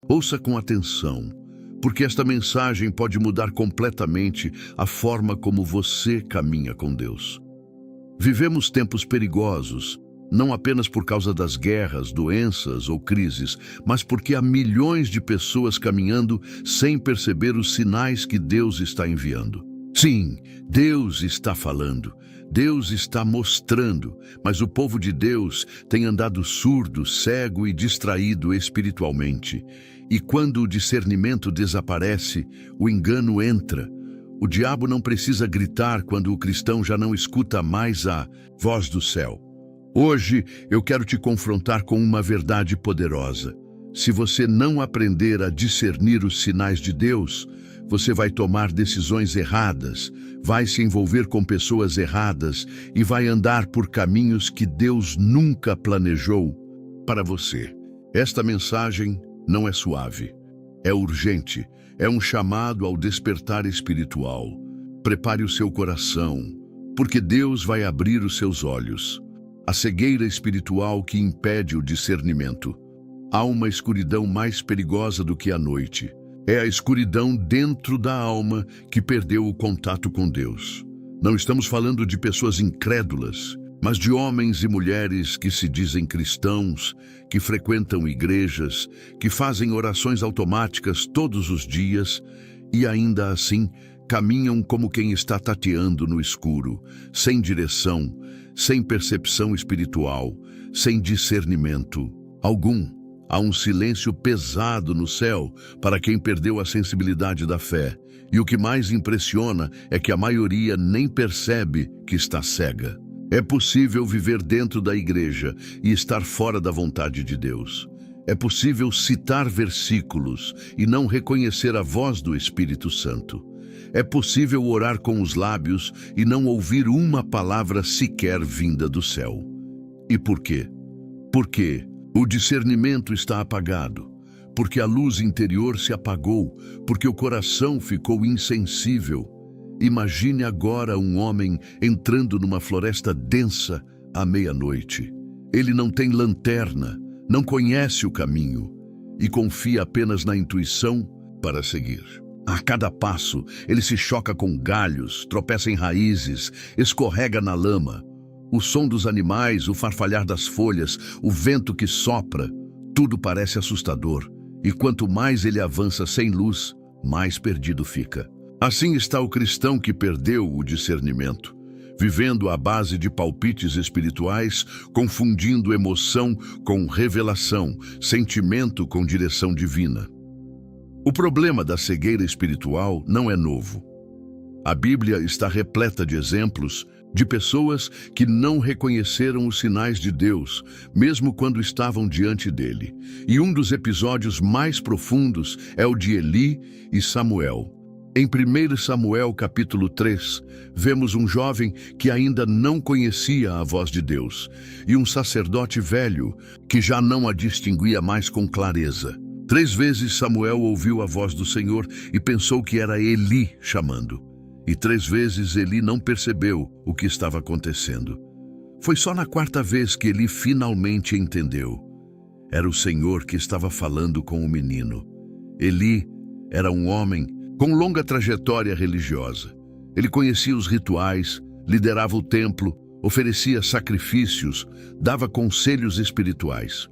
Ouça com atenção, porque esta mensagem pode mudar completamente a forma como você caminha com Deus. Vivemos tempos perigosos, não apenas por causa das guerras, doenças ou crises, mas porque há milhões de pessoas caminhando sem perceber os sinais que Deus está enviando. Sim, Deus está falando, Deus está mostrando, mas o povo de Deus tem andado surdo, cego e distraído espiritualmente. E quando o discernimento desaparece, o engano entra. O diabo não precisa gritar quando o cristão já não escuta mais a voz do céu. Hoje eu quero te confrontar com uma verdade poderosa. Se você não aprender a discernir os sinais de Deus, você vai tomar decisões erradas, vai se envolver com pessoas erradas e vai andar por caminhos que Deus nunca planejou para você. Esta mensagem não é suave, é urgente, é um chamado ao despertar espiritual. Prepare o seu coração, porque Deus vai abrir os seus olhos. A cegueira espiritual que impede o discernimento. Há uma escuridão mais perigosa do que a noite. É a escuridão dentro da alma que perdeu o contato com Deus. Não estamos falando de pessoas incrédulas, mas de homens e mulheres que se dizem cristãos, que frequentam igrejas, que fazem orações automáticas todos os dias e ainda assim caminham como quem está tateando no escuro, sem direção, sem percepção espiritual, sem discernimento algum. Há um silêncio pesado no céu para quem perdeu a sensibilidade da fé. E o que mais impressiona é que a maioria nem percebe que está cega. É possível viver dentro da igreja e estar fora da vontade de Deus. É possível citar versículos e não reconhecer a voz do Espírito Santo. É possível orar com os lábios e não ouvir uma palavra sequer vinda do céu. E por quê? Porque o discernimento está apagado, porque a luz interior se apagou, porque o coração ficou insensível. Imagine agora um homem entrando numa floresta densa à meia-noite. Ele não tem lanterna, não conhece o caminho e confia apenas na intuição para seguir. A cada passo, ele se choca com galhos, tropeça em raízes, escorrega na lama. O som dos animais, o farfalhar das folhas, o vento que sopra, tudo parece assustador. E quanto mais ele avança sem luz, mais perdido fica. Assim está o cristão que perdeu o discernimento, vivendo à base de palpites espirituais, confundindo emoção com revelação, sentimento com direção divina. O problema da cegueira espiritual não é novo. A Bíblia está repleta de exemplos de pessoas que não reconheceram os sinais de Deus, mesmo quando estavam diante dele. E um dos episódios mais profundos é o de Eli e Samuel. Em 1 Samuel capítulo 3, vemos um jovem que ainda não conhecia a voz de Deus e um sacerdote velho que já não a distinguia mais com clareza. 3 vezes Samuel ouviu a voz do Senhor e pensou que era Eli chamando. E 3 vezes Eli não percebeu o que estava acontecendo. Foi só na 4ª vez que Eli finalmente entendeu. Era o Senhor que estava falando com o menino. Eli era um homem com longa trajetória religiosa. Ele conhecia os rituais, liderava o templo, oferecia sacrifícios, dava conselhos espirituais.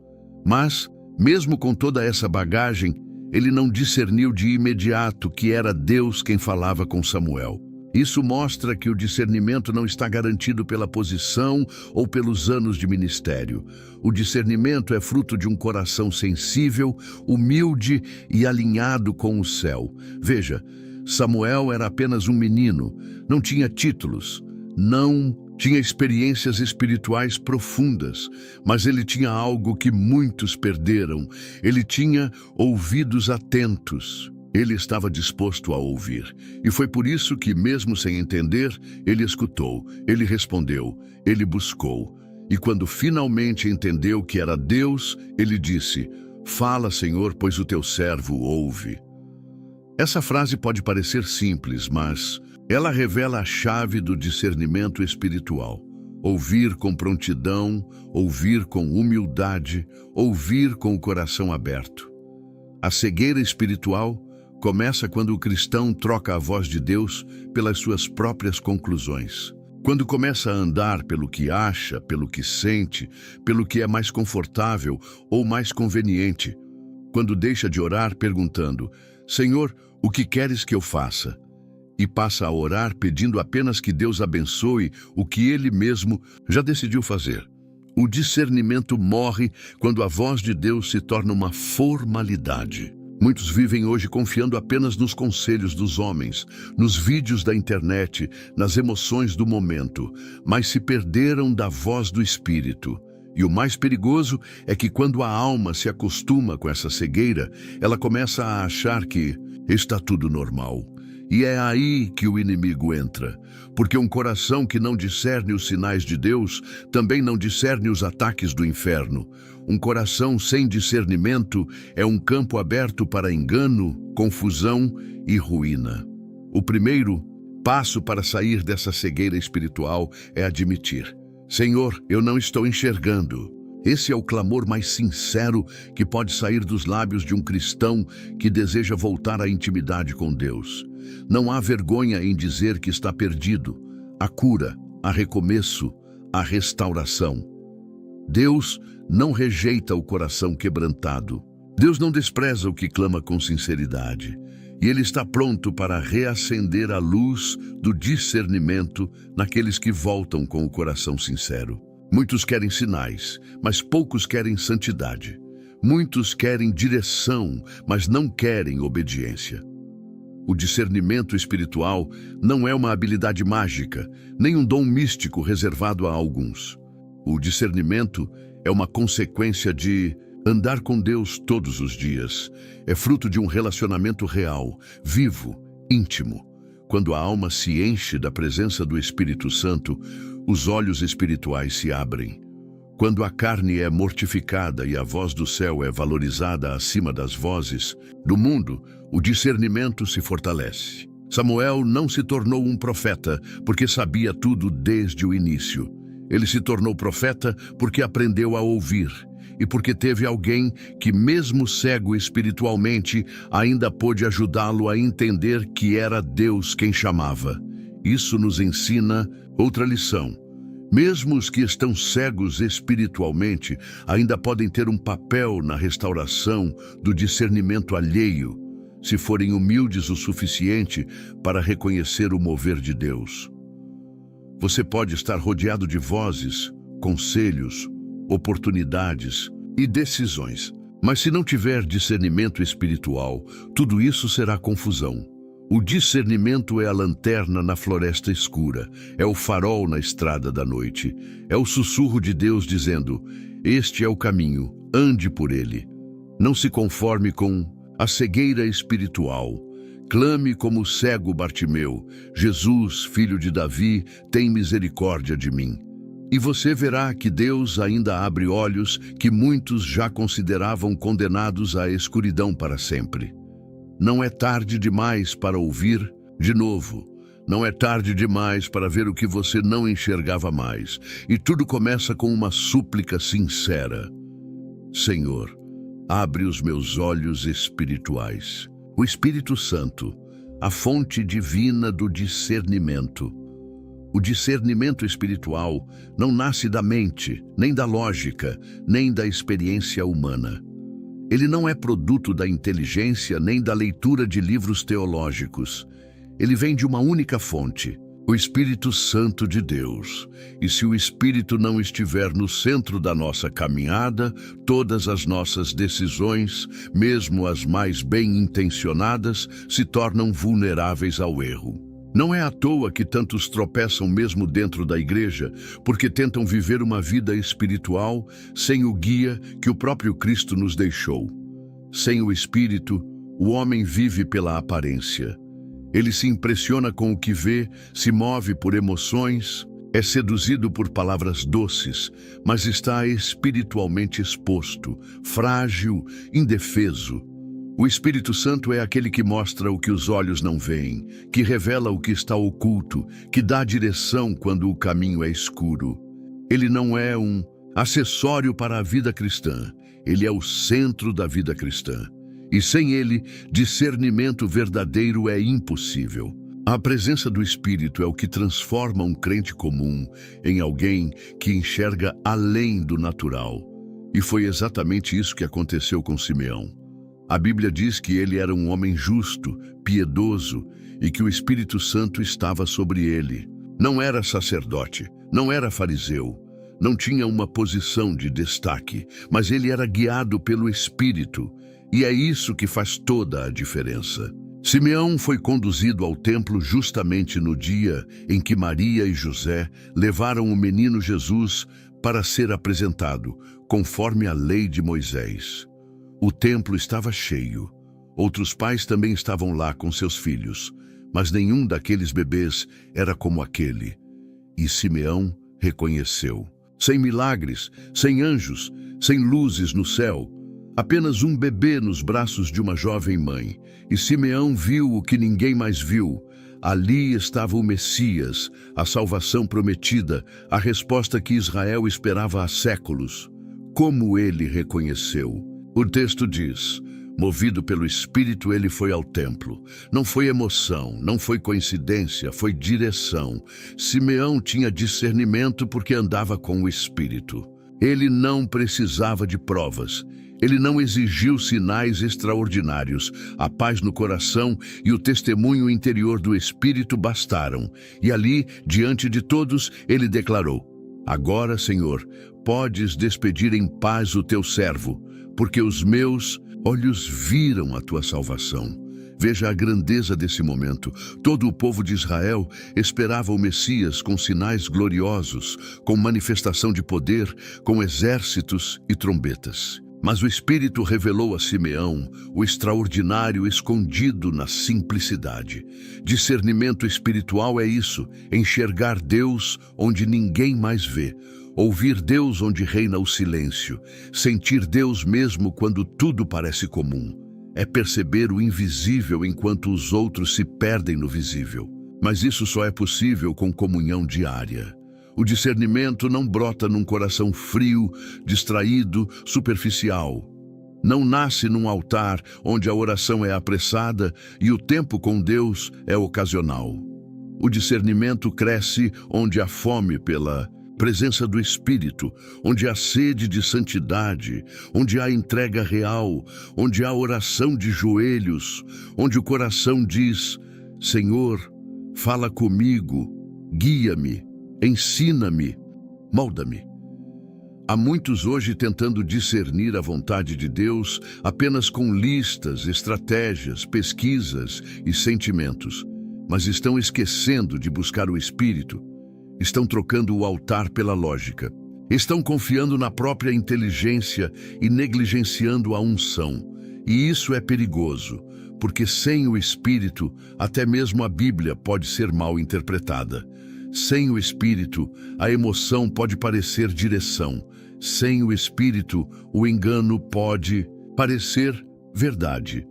Mas, mesmo com toda essa bagagem, ele não discerniu de imediato que era Deus quem falava com Samuel. Isso mostra que o discernimento não está garantido pela posição ou pelos anos de ministério. O discernimento é fruto de um coração sensível, humilde e alinhado com o céu. Veja, Samuel era apenas um menino, não tinha títulos, não tinha experiências espirituais profundas, mas ele tinha algo que muitos perderam. Ele tinha ouvidos atentos. Ele estava disposto a ouvir. E foi por isso que, mesmo sem entender, ele escutou, ele respondeu, ele buscou. E quando finalmente entendeu que era Deus, ele disse: "Fala, Senhor, pois o teu servo ouve." Essa frase pode parecer simples, mas ela revela a chave do discernimento espiritual. Ouvir com prontidão, ouvir com humildade, ouvir com o coração aberto. A cegueira espiritual começa quando o cristão troca a voz de Deus pelas suas próprias conclusões. Quando começa a andar pelo que acha, pelo que sente, pelo que é mais confortável ou mais conveniente. Quando deixa de orar perguntando: Senhor, o que queres que eu faça? E passa a orar pedindo apenas que Deus abençoe o que ele mesmo já decidiu fazer. O discernimento morre quando a voz de Deus se torna uma formalidade. Muitos vivem hoje confiando apenas nos conselhos dos homens, nos vídeos da internet, nas emoções do momento, mas se perderam da voz do Espírito. E o mais perigoso é que quando a alma se acostuma com essa cegueira, ela começa a achar que está tudo normal. E é aí que o inimigo entra, porque um coração que não discerne os sinais de Deus também não discerne os ataques do inferno. Um coração sem discernimento é um campo aberto para engano, confusão e ruína. O primeiro passo para sair dessa cegueira espiritual é admitir: Senhor, eu não estou enxergando. Esse é o clamor mais sincero que pode sair dos lábios de um cristão que deseja voltar à intimidade com Deus. Não há vergonha em dizer que está perdido. Há cura, há recomeço, há restauração. Deus não rejeita o coração quebrantado. Deus não despreza o que clama com sinceridade. E Ele está pronto para reacender a luz do discernimento naqueles que voltam com o coração sincero. Muitos querem sinais, mas poucos querem santidade. Muitos querem direção, mas não querem obediência. O discernimento espiritual não é uma habilidade mágica, nem um dom místico reservado a alguns. O discernimento é uma consequência de andar com Deus todos os dias. É fruto de um relacionamento real, vivo, íntimo. Quando a alma se enche da presença do Espírito Santo, os olhos espirituais se abrem. Quando a carne é mortificada e a voz do céu é valorizada acima das vozes do mundo, o discernimento se fortalece. Samuel não se tornou um profeta porque sabia tudo desde o início. Ele se tornou profeta porque aprendeu a ouvir e porque teve alguém que, mesmo cego espiritualmente, ainda pôde ajudá-lo a entender que era Deus quem chamava. Isso nos ensina outra lição. Mesmo os que estão cegos espiritualmente ainda podem ter um papel na restauração do discernimento alheio, se forem humildes o suficiente para reconhecer o mover de Deus. Você pode estar rodeado de vozes, conselhos, oportunidades e decisões, mas se não tiver discernimento espiritual, tudo isso será confusão. O discernimento é a lanterna na floresta escura, é o farol na estrada da noite, é o sussurro de Deus dizendo: este é o caminho, ande por ele. Não se conforme com a cegueira espiritual. Clame como o cego Bartimeu: Jesus, filho de Davi, tem misericórdia de mim. E você verá que Deus ainda abre olhos que muitos já consideravam condenados à escuridão para sempre. Não é tarde demais para ouvir de novo. Não é tarde demais para ver o que você não enxergava mais. E tudo começa com uma súplica sincera: Senhor, abre os meus olhos espirituais. O Espírito Santo, a fonte divina do discernimento. O discernimento espiritual não nasce da mente, nem da lógica, nem da experiência humana. Ele não é produto da inteligência nem da leitura de livros teológicos. Ele vem de uma única fonte, o Espírito Santo de Deus. E se o Espírito não estiver no centro da nossa caminhada, todas as nossas decisões, mesmo as mais bem-intencionadas, se tornam vulneráveis ao erro. Não é à toa que tantos tropeçam mesmo dentro da igreja, porque tentam viver uma vida espiritual sem o guia que o próprio Cristo nos deixou. Sem o Espírito, o homem vive pela aparência. Ele se impressiona com o que vê, se move por emoções, é seduzido por palavras doces, mas está espiritualmente exposto, frágil, indefeso. O Espírito Santo é aquele que mostra o que os olhos não veem, que revela o que está oculto, que dá direção quando o caminho é escuro. Ele não é um acessório para a vida cristã, ele é o centro da vida cristã. E sem ele, discernimento verdadeiro é impossível. A presença do Espírito é o que transforma um crente comum em alguém que enxerga além do natural. E foi exatamente isso que aconteceu com Simeão. A Bíblia diz que ele era um homem justo, piedoso e que o Espírito Santo estava sobre ele. Não era sacerdote, não era fariseu, não tinha uma posição de destaque, mas ele era guiado pelo Espírito. E é isso que faz toda a diferença. Simeão foi conduzido ao templo justamente no dia em que Maria e José levaram o menino Jesus para ser apresentado, conforme a lei de Moisés. O templo estava cheio. Outros pais também estavam lá com seus filhos, mas nenhum daqueles bebês era como aquele. E Simeão reconheceu. Sem milagres, sem anjos, sem luzes no céu, apenas um bebê nos braços de uma jovem mãe. E Simeão viu o que ninguém mais viu. Ali estava o Messias, a salvação prometida, a resposta que Israel esperava há séculos. Como ele reconheceu? O texto diz: movido pelo Espírito, ele foi ao templo. Não foi emoção, não foi coincidência, foi direção. Simeão tinha discernimento porque andava com o Espírito. Ele não precisava de provas. Ele não exigiu sinais extraordinários. A paz no coração e o testemunho interior do Espírito bastaram. E ali, diante de todos, ele declarou: agora, Senhor, podes despedir em paz o teu servo, porque os meus olhos viram a tua salvação. Veja a grandeza desse momento. Todo o povo de Israel esperava o Messias com sinais gloriosos, com manifestação de poder, com exércitos e trombetas. Mas o Espírito revelou a Simeão o extraordinário escondido na simplicidade. Discernimento espiritual é isso, enxergar Deus onde ninguém mais vê, ouvir Deus onde reina o silêncio, sentir Deus mesmo quando tudo parece comum. É perceber o invisível enquanto os outros se perdem no visível. Mas isso só é possível com comunhão diária. O discernimento não brota num coração frio, distraído, superficial. Não nasce num altar onde a oração é apressada e o tempo com Deus é ocasional. O discernimento cresce onde há fome pela presença do Espírito, onde há sede de santidade, onde há entrega real, onde há oração de joelhos, onde o coração diz: Senhor, fala comigo, guia-me, ensina-me, molda-me. Há muitos hoje tentando discernir a vontade de Deus apenas com listas, estratégias, pesquisas e sentimentos, mas estão esquecendo de buscar o Espírito. Estão trocando o altar pela lógica. Estão confiando na própria inteligência e negligenciando a unção. E isso é perigoso, porque sem o Espírito, até mesmo a Bíblia pode ser mal interpretada. Sem o Espírito, a emoção pode parecer direção. Sem o Espírito, o engano pode parecer verdade.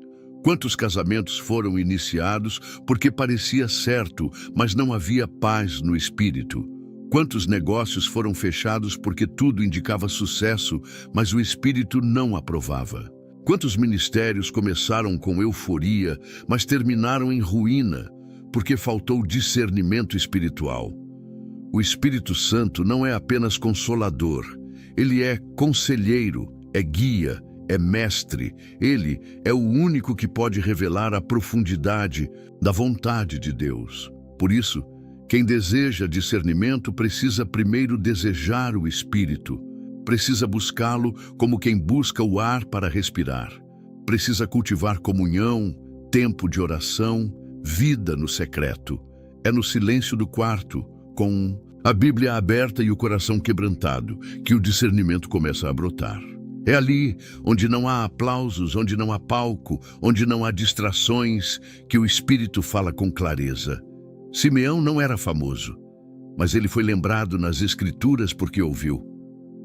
Quantos casamentos foram iniciados porque parecia certo, mas não havia paz no espírito? Quantos negócios foram fechados porque tudo indicava sucesso, mas o espírito não aprovava? Quantos ministérios começaram com euforia, mas terminaram em ruína, porque faltou discernimento espiritual? O Espírito Santo não é apenas consolador, ele é conselheiro, é guia, é mestre. Ele é o único que pode revelar a profundidade da vontade de Deus. Por isso, quem deseja discernimento precisa primeiro desejar o Espírito. Precisa buscá-lo como quem busca o ar para respirar. Precisa cultivar comunhão, tempo de oração, vida no secreto. É no silêncio do quarto, com a Bíblia aberta e o coração quebrantado, que o discernimento começa a brotar. É ali, onde não há aplausos, onde não há palco, onde não há distrações, que o Espírito fala com clareza. Simeão não era famoso, mas ele foi lembrado nas Escrituras porque ouviu,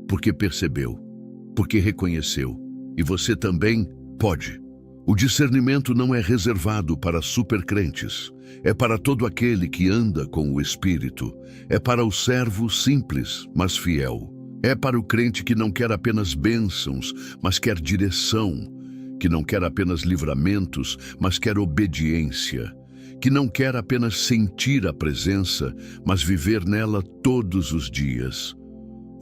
porque percebeu, porque reconheceu. E você também pode. O discernimento não é reservado para supercrentes. É para todo aquele que anda com o Espírito. É para o servo simples, mas fiel. É para o crente que não quer apenas bênçãos, mas quer direção, que não quer apenas livramentos, mas quer obediência, que não quer apenas sentir a presença, mas viver nela todos os dias.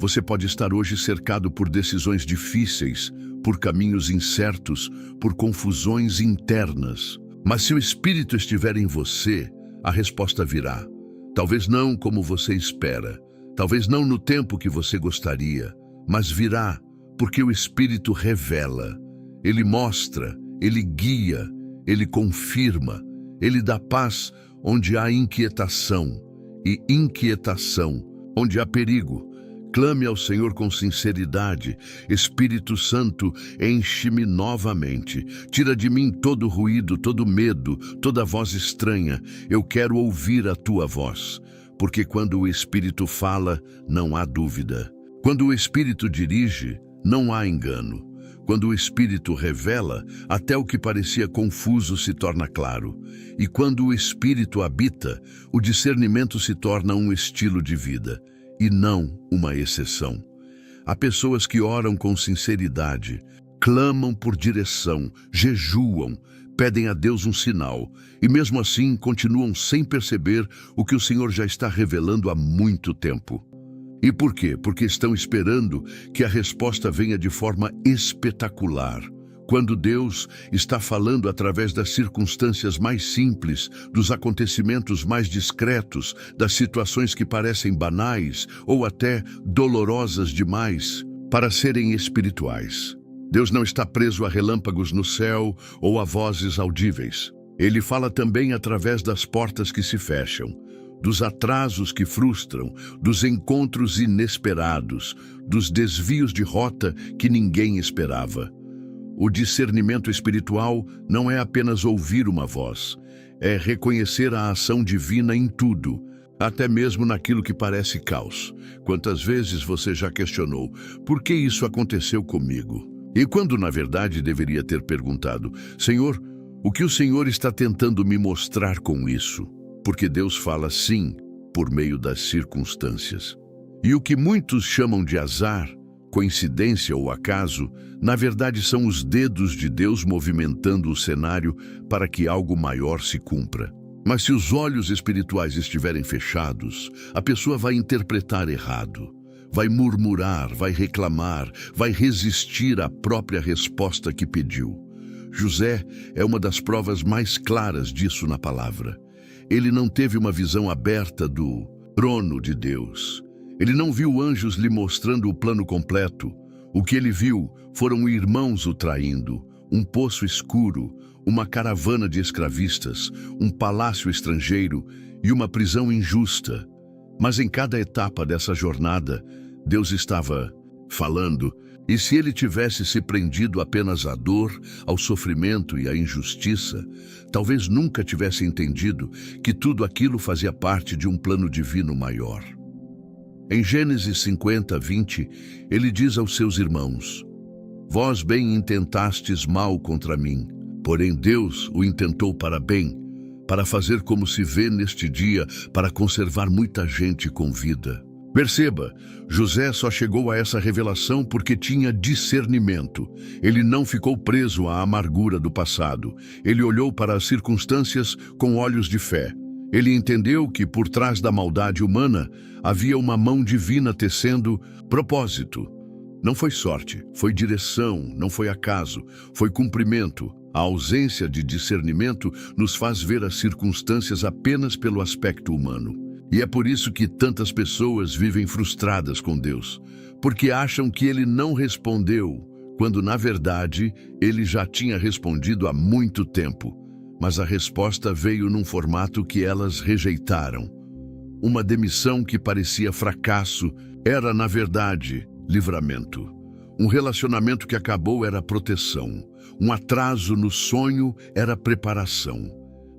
Você pode estar hoje cercado por decisões difíceis, por caminhos incertos, por confusões internas. Mas se o Espírito estiver em você, a resposta virá. Talvez não como você espera, talvez não no tempo que você gostaria, mas virá, porque o Espírito revela. Ele mostra, ele guia, ele confirma, ele dá paz onde há inquietação, e inquietação onde há perigo. Clame ao Senhor com sinceridade. Espírito Santo, enche-me novamente. Tira de mim todo ruído, todo medo, toda voz estranha. Eu quero ouvir a tua voz, porque quando o Espírito fala, não há dúvida. Quando o Espírito dirige, não há engano. Quando o Espírito revela, até o que parecia confuso se torna claro. E quando o Espírito habita, o discernimento se torna um estilo de vida, e não uma exceção. Há pessoas que oram com sinceridade, clamam por direção, jejuam, pedem a Deus um sinal, e mesmo assim continuam sem perceber o que o Senhor já está revelando há muito tempo. E por quê? Porque estão esperando que a resposta venha de forma espetacular, quando Deus está falando através das circunstâncias mais simples, dos acontecimentos mais discretos, das situações que parecem banais ou até dolorosas demais para serem espirituais. Deus não está preso a relâmpagos no céu ou a vozes audíveis. Ele fala também através das portas que se fecham, dos atrasos que frustram, dos encontros inesperados, dos desvios de rota que ninguém esperava. O discernimento espiritual não é apenas ouvir uma voz, é reconhecer a ação divina em tudo, até mesmo naquilo que parece caos. Quantas vezes você já questionou, por que isso aconteceu comigo? E quando na verdade deveria ter perguntado, Senhor, o que o Senhor está tentando me mostrar com isso? Porque Deus fala sim, por meio das circunstâncias. E o que muitos chamam de azar, coincidência ou acaso, na verdade são os dedos de Deus movimentando o cenário para que algo maior se cumpra. Mas se os olhos espirituais estiverem fechados, a pessoa vai interpretar errado, vai murmurar, vai reclamar, vai resistir à própria resposta que pediu. José é uma das provas mais claras disso na palavra. Ele não teve uma visão aberta do trono de Deus. Ele não viu anjos lhe mostrando o plano completo. O que ele viu foram irmãos o traindo, um poço escuro, uma caravana de escravistas, um palácio estrangeiro e uma prisão injusta. Mas em cada etapa dessa jornada, Deus estava falando, e se ele tivesse se prendido apenas à dor, ao sofrimento e à injustiça, talvez nunca tivesse entendido que tudo aquilo fazia parte de um plano divino maior. Em Gênesis 50:20, ele diz aos seus irmãos, vós bem intentastes mal contra mim, porém Deus o intentou para bem, para fazer como se vê neste dia, para conservar muita gente com vida. Perceba, José só chegou a essa revelação porque tinha discernimento. Ele não ficou preso à amargura do passado. Ele olhou para as circunstâncias com olhos de fé. Ele entendeu que por trás da maldade humana havia uma mão divina tecendo propósito. Não foi sorte, foi direção, não foi acaso, foi cumprimento. A ausência de discernimento nos faz ver as circunstâncias apenas pelo aspecto humano. E é por isso que tantas pessoas vivem frustradas com Deus, porque acham que Ele não respondeu, quando na verdade Ele já tinha respondido há muito tempo. Mas a resposta veio num formato que elas rejeitaram. Uma demissão que parecia fracasso era, na verdade, livramento. Um relacionamento que acabou era proteção. Um atraso no sonho era preparação.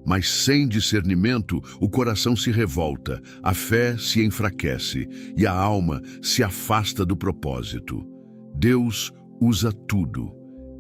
Mas sem discernimento, o coração se revolta, a fé se enfraquece e a alma se afasta do propósito. Deus usa tudo.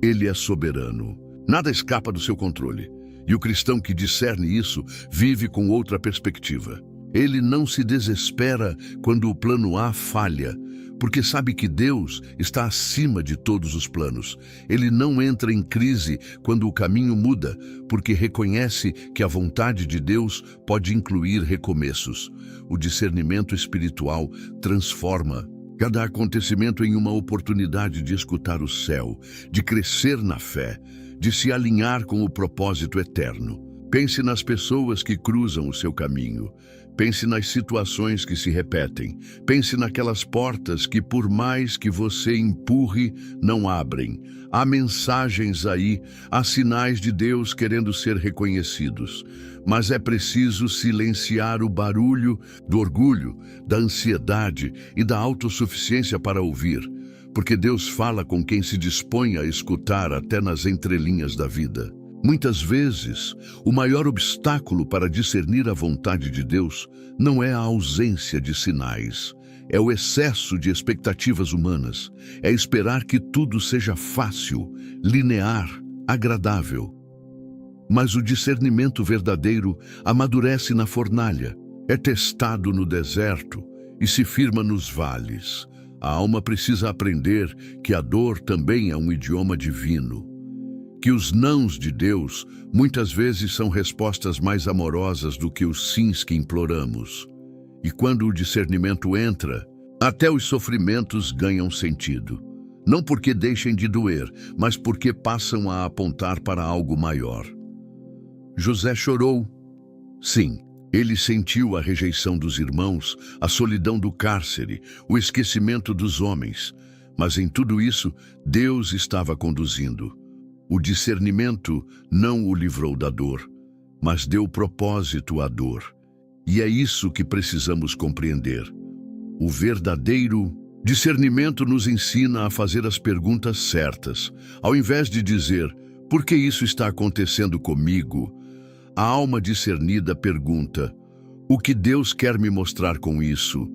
Ele é soberano. Nada escapa do seu controle. E o cristão que discerne isso vive com outra perspectiva. Ele não se desespera quando o plano A falha, porque sabe que Deus está acima de todos os planos. Ele não entra em crise quando o caminho muda, porque reconhece que a vontade de Deus pode incluir recomeços. O discernimento espiritual transforma cada acontecimento em uma oportunidade de escutar o céu, de crescer na fé, de se alinhar com o propósito eterno. Pense nas pessoas que cruzam o seu caminho. Pense nas situações que se repetem. Pense naquelas portas que, por mais que você empurre, não abrem. Há mensagens aí, há sinais de Deus querendo ser reconhecidos. Mas é preciso silenciar o barulho do orgulho, da ansiedade e da autossuficiência para ouvir. Porque Deus fala com quem se dispõe a escutar até nas entrelinhas da vida. Muitas vezes, o maior obstáculo para discernir a vontade de Deus não é a ausência de sinais, é o excesso de expectativas humanas, é esperar que tudo seja fácil, linear, agradável. Mas o discernimento verdadeiro amadurece na fornalha, é testado no deserto e se firma nos vales. A alma precisa aprender que a dor também é um idioma divino. Que os nãos de Deus muitas vezes são respostas mais amorosas do que os sims que imploramos. E quando o discernimento entra, até os sofrimentos ganham sentido. Não porque deixem de doer, mas porque passam a apontar para algo maior. José chorou. Sim, ele sentiu a rejeição dos irmãos, a solidão do cárcere, o esquecimento dos homens. Mas em tudo isso, Deus estava conduzindo. O discernimento não o livrou da dor, mas deu propósito à dor. E é isso que precisamos compreender. O verdadeiro discernimento nos ensina a fazer as perguntas certas. Ao invés de dizer, por que isso está acontecendo comigo? A alma discernida pergunta, o que Deus quer me mostrar com isso?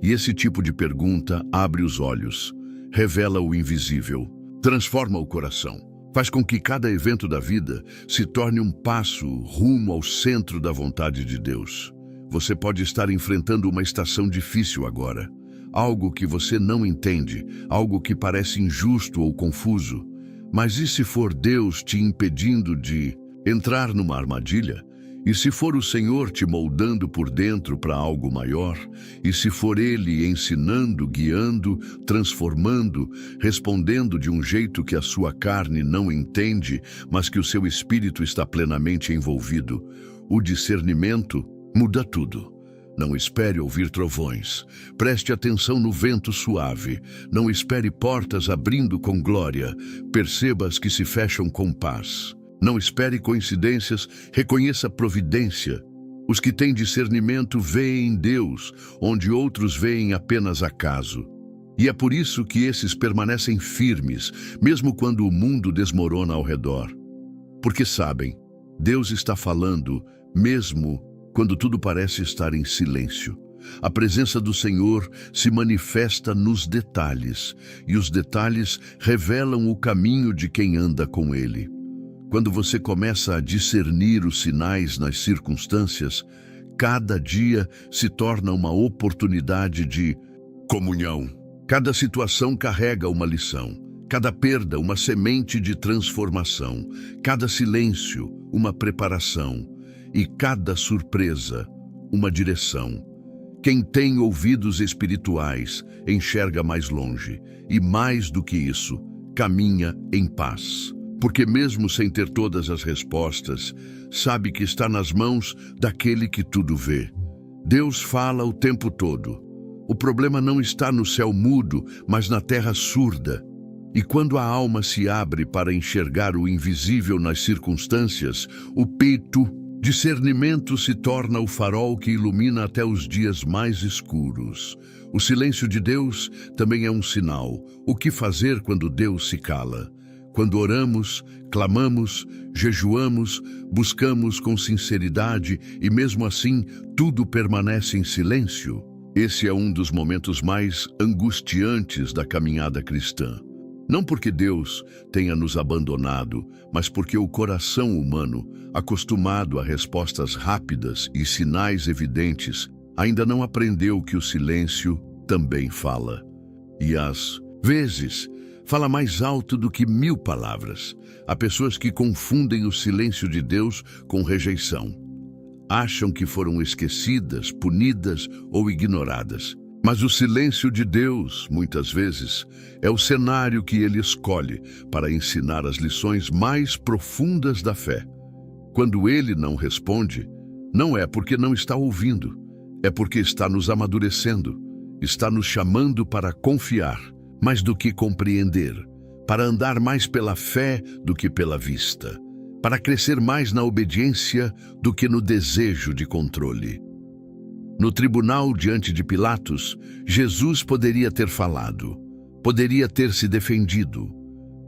E esse tipo de pergunta abre os olhos, revela o invisível, transforma o coração. Faz com que cada evento da vida se torne um passo rumo ao centro da vontade de Deus. Você pode estar enfrentando uma estação difícil agora, algo que você não entende, algo que parece injusto ou confuso. Mas e se for Deus te impedindo de entrar numa armadilha? E se for o Senhor te moldando por dentro para algo maior? E se for Ele ensinando, guiando, transformando, respondendo de um jeito que a sua carne não entende, mas que o seu espírito está plenamente envolvido? O discernimento muda tudo. Não espere ouvir trovões. Preste atenção no vento suave. Não espere portas abrindo com glória. Perceba as que se fecham com paz. Não espere coincidências, reconheça providência. Os que têm discernimento veem Deus, onde outros veem apenas acaso. E é por isso que esses permanecem firmes, mesmo quando o mundo desmorona ao redor. Porque sabem, Deus está falando, mesmo quando tudo parece estar em silêncio. A presença do Senhor se manifesta nos detalhes, e os detalhes revelam o caminho de quem anda com Ele. Quando você começa a discernir os sinais nas circunstâncias, cada dia se torna uma oportunidade de comunhão. Cada situação carrega uma lição, cada perda uma semente de transformação, cada silêncio uma preparação e cada surpresa uma direção. Quem tem ouvidos espirituais enxerga mais longe e, mais do que isso, caminha em paz. Porque mesmo sem ter todas as respostas, sabe que está nas mãos daquele que tudo vê. Deus fala o tempo todo. O problema não está no céu mudo, mas na terra surda. E quando a alma se abre para enxergar o invisível nas circunstâncias, o peito, discernimento se torna o farol que ilumina até os dias mais escuros. O silêncio de Deus também é um sinal. O que fazer quando Deus se cala? Quando oramos, clamamos, jejuamos, buscamos com sinceridade e mesmo assim tudo permanece em silêncio. Esse é um dos momentos mais angustiantes da caminhada cristã. Não porque Deus tenha nos abandonado, mas porque o coração humano, acostumado a respostas rápidas e sinais evidentes, ainda não aprendeu que o silêncio também fala. e às vezes fala mais alto do que 1000 palavras. Há pessoas que confundem o silêncio de Deus com rejeição. Acham que foram esquecidas, punidas ou ignoradas. Mas o silêncio de Deus, muitas vezes, é o cenário que Ele escolhe para ensinar as lições mais profundas da fé. Quando Ele não responde, não é porque não está ouvindo, é porque está nos amadurecendo, está nos chamando para confiar mais do que compreender, para andar mais pela fé do que pela vista, para crescer mais na obediência do que no desejo de controle. No tribunal diante de Pilatos, Jesus poderia ter falado, poderia ter se defendido,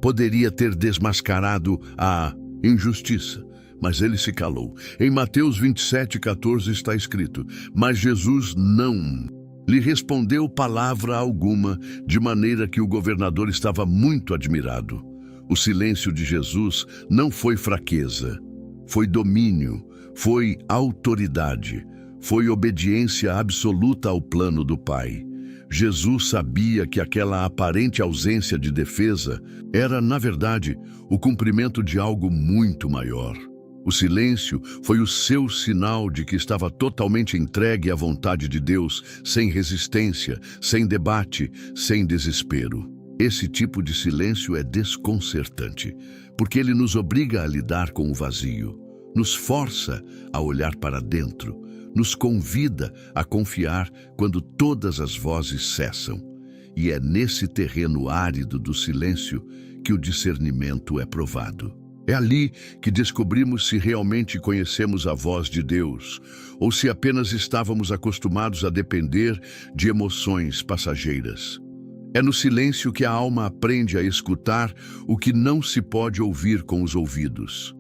poderia ter desmascarado a injustiça, mas ele se calou. Em Mateus 27:14 está escrito: mas Jesus não lhe respondeu palavra alguma, de maneira que o governador estava muito admirado. O silêncio de Jesus não foi fraqueza, foi domínio, foi autoridade, foi obediência absoluta ao plano do Pai. Jesus sabia que aquela aparente ausência de defesa era, na verdade, o cumprimento de algo muito maior. O silêncio foi o seu sinal de que estava totalmente entregue à vontade de Deus, sem resistência, sem debate, sem desespero. Esse tipo de silêncio é desconcertante, porque ele nos obriga a lidar com o vazio, nos força a olhar para dentro, nos convida a confiar quando todas as vozes cessam. E é nesse terreno árido do silêncio que o discernimento é provado. É ali que descobrimos se realmente conhecemos a voz de Deus ou se apenas estávamos acostumados a depender de emoções passageiras. É no silêncio que a alma aprende a escutar o que não se pode ouvir com os ouvidos,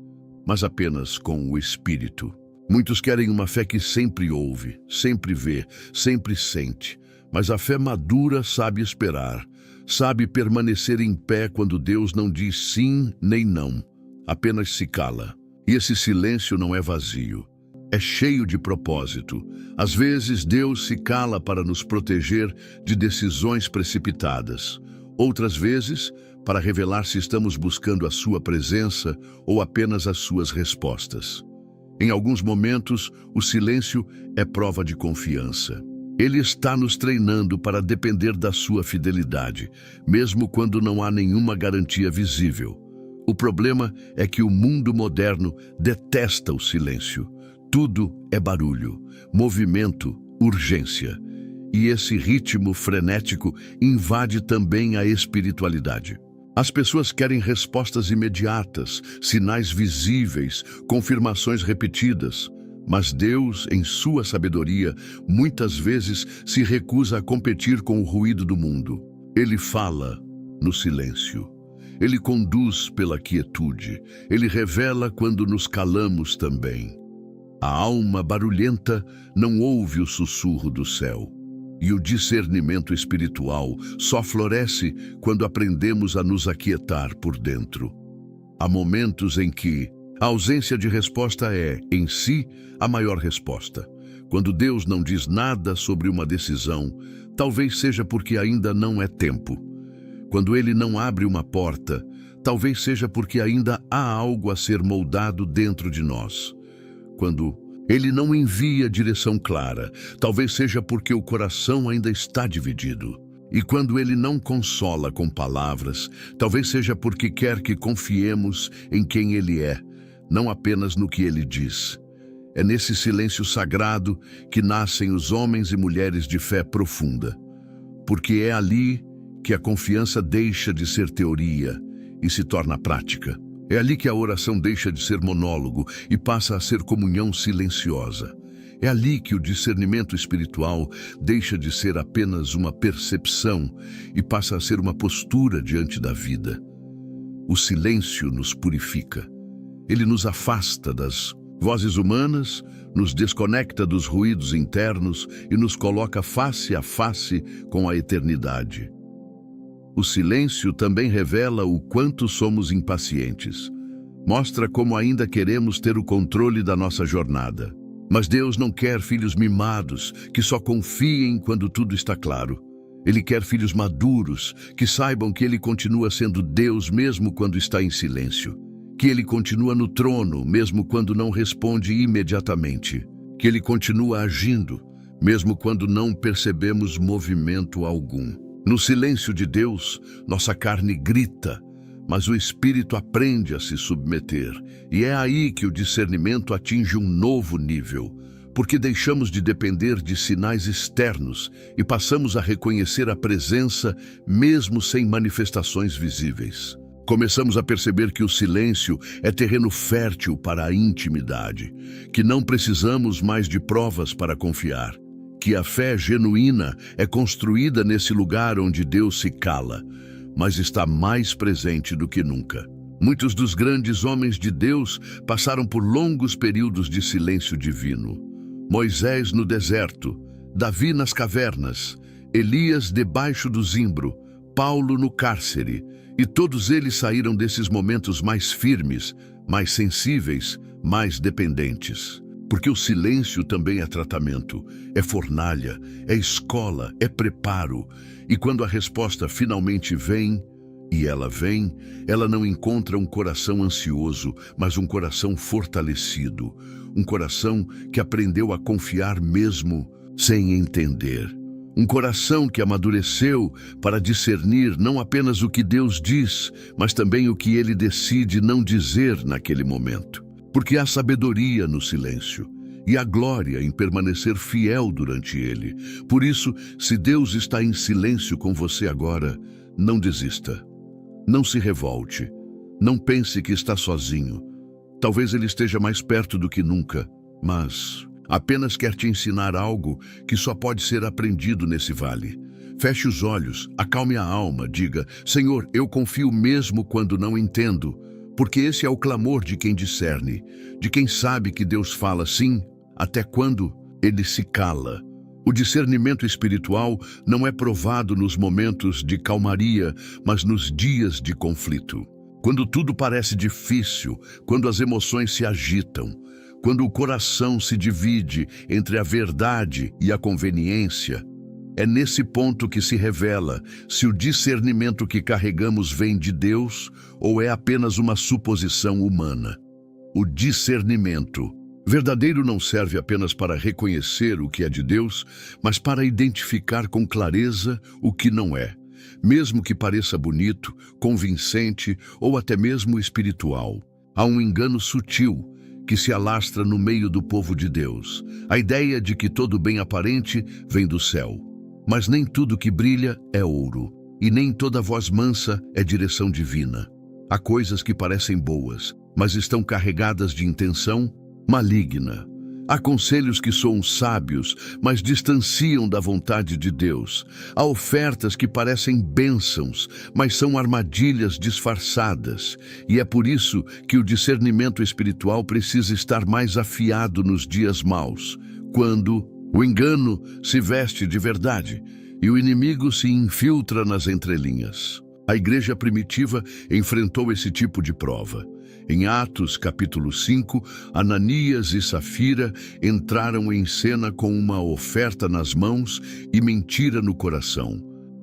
mas apenas com o espírito. Muitos querem uma fé que sempre ouve, sempre vê, sempre sente, mas a fé madura sabe esperar, sabe permanecer em pé quando Deus não diz sim nem não, apenas se cala. E esse silêncio não é vazio, é cheio de propósito. Às vezes Deus se cala para nos proteger de decisões precipitadas. Outras vezes, para revelar se estamos buscando a sua presença ou apenas as suas respostas. Em alguns momentos, o silêncio é prova de confiança. Ele está nos treinando para depender da sua fidelidade, mesmo quando não há nenhuma garantia visível. O problema é que o mundo moderno detesta o silêncio. Tudo é barulho, movimento, urgência. E esse ritmo frenético invade também a espiritualidade. As pessoas querem respostas imediatas, sinais visíveis, confirmações repetidas. Mas Deus, em sua sabedoria, muitas vezes se recusa a competir com o ruído do mundo. Ele fala no silêncio. Ele conduz pela quietude. Ele revela quando nos calamos também. A alma barulhenta não ouve o sussurro do céu. E o discernimento espiritual só floresce quando aprendemos a nos aquietar por dentro. Há momentos em que a ausência de resposta é, em si, a maior resposta. Quando Deus não diz nada sobre uma decisão, talvez seja porque ainda não é tempo. Quando Ele não abre uma porta, talvez seja porque ainda há algo a ser moldado dentro de nós. Quando Ele não envia direção clara, talvez seja porque o coração ainda está dividido. E quando Ele não consola com palavras, talvez seja porque quer que confiemos em quem Ele é, não apenas no que Ele diz. É nesse silêncio sagrado que nascem os homens e mulheres de fé profunda, porque é ali que a confiança deixa de ser teoria e se torna prática. É ali que a oração deixa de ser monólogo e passa a ser comunhão silenciosa. É ali que o discernimento espiritual deixa de ser apenas uma percepção e passa a ser uma postura diante da vida. O silêncio nos purifica. Ele nos afasta das vozes humanas, nos desconecta dos ruídos internos e nos coloca face a face com a eternidade. O silêncio também revela o quanto somos impacientes. Mostra como ainda queremos ter o controle da nossa jornada. Mas Deus não quer filhos mimados, que só confiem quando tudo está claro. Ele quer filhos maduros, que saibam que Ele continua sendo Deus mesmo quando está em silêncio, que Ele continua no trono mesmo quando não responde imediatamente, que Ele continua agindo mesmo quando não percebemos movimento algum. No silêncio de Deus, nossa carne grita, mas o Espírito aprende a se submeter, e é aí que o discernimento atinge um novo nível, porque deixamos de depender de sinais externos e passamos a reconhecer a presença mesmo sem manifestações visíveis. Começamos a perceber que o silêncio é terreno fértil para a intimidade, que não precisamos mais de provas para confiar, que a fé genuína é construída nesse lugar onde Deus se cala, mas está mais presente do que nunca. Muitos dos grandes homens de Deus passaram por longos períodos de silêncio divino. Moisés no deserto, Davi nas cavernas, Elias debaixo do zimbro, Paulo no cárcere, e todos eles saíram desses momentos mais firmes, mais sensíveis, mais dependentes. Porque o silêncio também é tratamento, é fornalha, é escola, é preparo, e quando a resposta finalmente vem, e ela vem, ela não encontra um coração ansioso, mas um coração fortalecido, um coração que aprendeu a confiar mesmo sem entender. Um coração que amadureceu para discernir não apenas o que Deus diz, mas também o que Ele decide não dizer naquele momento. Porque há sabedoria no silêncio e há glória em permanecer fiel durante ele. Por isso, se Deus está em silêncio com você agora, não desista. Não se revolte. Não pense que está sozinho. Talvez Ele esteja mais perto do que nunca, mas apenas quer te ensinar algo que só pode ser aprendido nesse vale. Feche os olhos, acalme a alma, diga: Senhor, eu confio mesmo quando não entendo, porque esse é o clamor de quem discerne, de quem sabe que Deus fala sim, até quando Ele se cala. O discernimento espiritual não é provado nos momentos de calmaria, mas nos dias de conflito. Quando tudo parece difícil, quando as emoções se agitam, quando o coração se divide entre a verdade e a conveniência, é nesse ponto que se revela se o discernimento que carregamos vem de Deus ou é apenas uma suposição humana. O discernimento verdadeiro não serve apenas para reconhecer o que é de Deus, mas para identificar com clareza o que não é, mesmo que pareça bonito, convincente ou até mesmo espiritual. Há um engano sutil que se alastra no meio do povo de Deus, a ideia de que todo bem aparente vem do céu. Mas nem tudo que brilha é ouro, e nem toda voz mansa é direção divina. Há coisas que parecem boas, mas estão carregadas de intenção maligna. Há conselhos que soam sábios, mas distanciam da vontade de Deus. Há ofertas que parecem bênçãos, mas são armadilhas disfarçadas. E é por isso que o discernimento espiritual precisa estar mais afiado nos dias maus, quando o engano se veste de verdade e o inimigo se infiltra nas entrelinhas. A igreja primitiva enfrentou esse tipo de prova. Em Atos, capítulo 5, Ananias e Safira entraram em cena com uma oferta nas mãos e mentira no coração.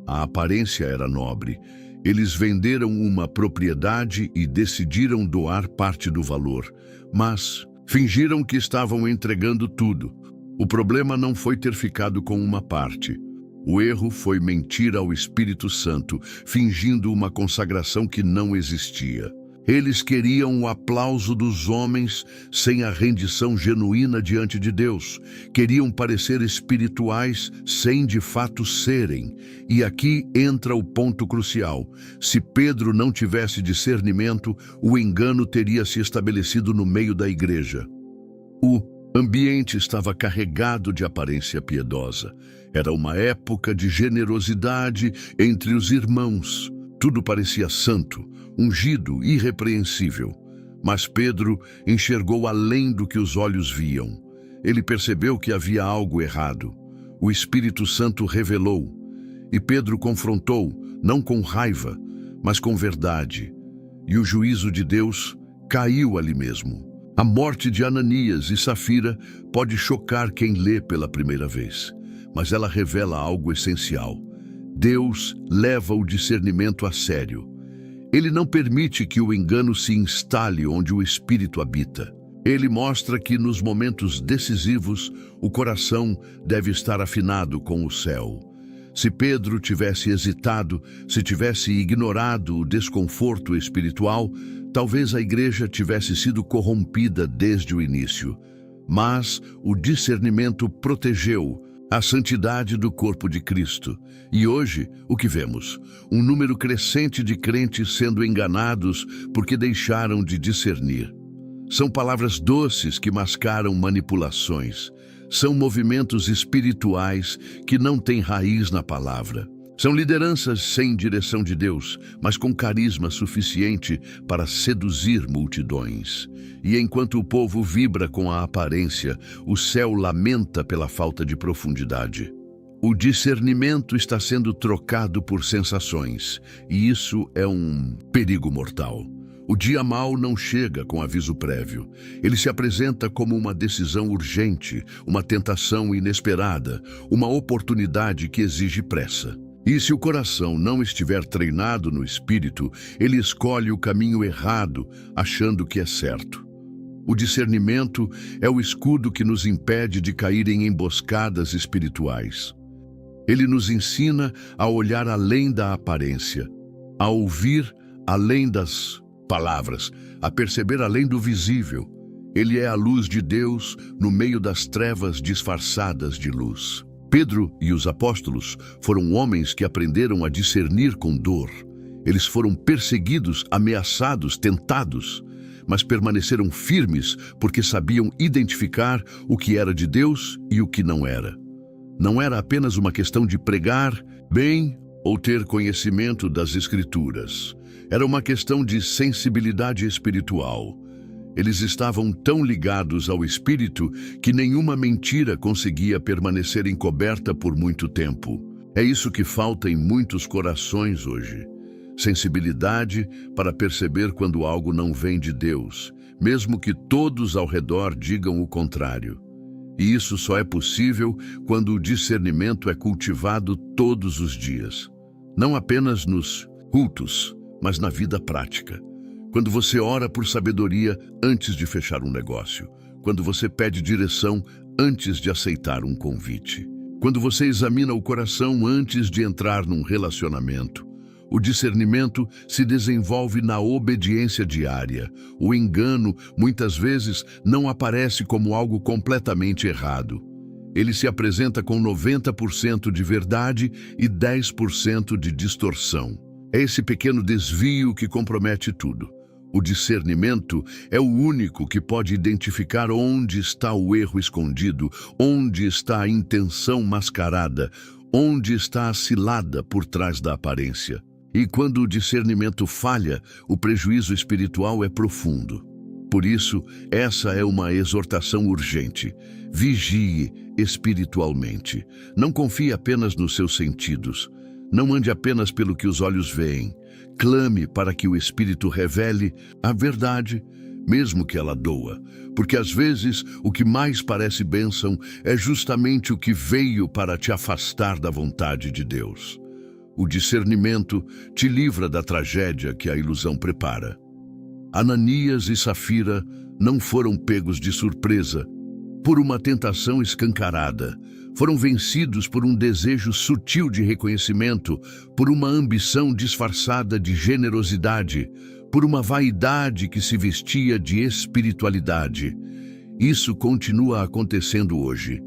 A aparência era nobre. Eles venderam uma propriedade e decidiram doar parte do valor, mas fingiram que estavam entregando tudo. O problema não foi ter ficado com uma parte. O erro foi mentir ao Espírito Santo, fingindo uma consagração que não existia. Eles queriam o aplauso dos homens sem a rendição genuína diante de Deus. Queriam parecer espirituais sem de fato serem. E aqui entra o ponto crucial. Se Pedro não tivesse discernimento, o engano teria se estabelecido no meio da igreja. O ambiente estava carregado de aparência piedosa. Era uma época de generosidade entre os irmãos. Tudo parecia santo, ungido, irrepreensível. Mas Pedro enxergou além do que os olhos viam. Ele percebeu que havia algo errado. O Espírito Santo revelou. E Pedro confrontou, não com raiva, mas com verdade. E o juízo de Deus caiu ali mesmo. A morte de Ananias e Safira pode chocar quem lê pela primeira vez, mas ela revela algo essencial. Deus leva o discernimento a sério. Ele não permite que o engano se instale onde o Espírito habita. Ele mostra que nos momentos decisivos, o coração deve estar afinado com o céu. Se Pedro tivesse hesitado, se tivesse ignorado o desconforto espiritual, talvez a igreja tivesse sido corrompida desde o início. Mas o discernimento protegeu a santidade do corpo de Cristo. E hoje, o que vemos? Um número crescente de crentes sendo enganados porque deixaram de discernir. São palavras doces que mascaram manipulações. São movimentos espirituais que não têm raiz na palavra. São lideranças sem direção de Deus, mas com carisma suficiente para seduzir multidões. E enquanto o povo vibra com a aparência, o céu lamenta pela falta de profundidade. O discernimento está sendo trocado por sensações, e isso é um perigo mortal. O dia mau não chega com aviso prévio. Ele se apresenta como uma decisão urgente, uma tentação inesperada, uma oportunidade que exige pressa. E se o coração não estiver treinado no espírito, ele escolhe o caminho errado, achando que é certo. O discernimento é o escudo que nos impede de cair em emboscadas espirituais. Ele nos ensina a olhar além da aparência, a ouvir além das palavras, a perceber além do visível. Ele é a luz de Deus no meio das trevas disfarçadas de luz. Pedro e os apóstolos foram homens que aprenderam a discernir com dor. Eles foram perseguidos, ameaçados, tentados, mas permaneceram firmes porque sabiam identificar o que era de Deus e o que não era. Não era apenas uma questão de pregar bem ou ter conhecimento das Escrituras. Era uma questão de sensibilidade espiritual. Eles estavam tão ligados ao Espírito que nenhuma mentira conseguia permanecer encoberta por muito tempo. É isso que falta em muitos corações hoje. Sensibilidade para perceber quando algo não vem de Deus, mesmo que todos ao redor digam o contrário. E isso só é possível quando o discernimento é cultivado todos os dias. Não apenas nos cultos, mas na vida prática. Quando você ora por sabedoria antes de fechar um negócio. Quando você pede direção antes de aceitar um convite. Quando você examina o coração antes de entrar num relacionamento. O discernimento se desenvolve na obediência diária. O engano, muitas vezes, não aparece como algo completamente errado. Ele se apresenta com 90% de verdade e 10% de distorção. É esse pequeno desvio que compromete tudo. O discernimento é o único que pode identificar onde está o erro escondido, onde está a intenção mascarada, onde está a cilada por trás da aparência. E quando o discernimento falha, o prejuízo espiritual é profundo. Por isso, essa é uma exortação urgente. Vigie espiritualmente. Não confie apenas nos seus sentidos. Não ande apenas pelo que os olhos veem. Clame para que o Espírito revele a verdade, mesmo que ela doa. Porque às vezes o que mais parece bênção é justamente o que veio para te afastar da vontade de Deus. O discernimento te livra da tragédia que a ilusão prepara. Ananias e Safira não foram pegos de surpresa por uma tentação escancarada. Foram vencidos por um desejo sutil de reconhecimento, por uma ambição disfarçada de generosidade, por uma vaidade que se vestia de espiritualidade. Isso continua acontecendo hoje.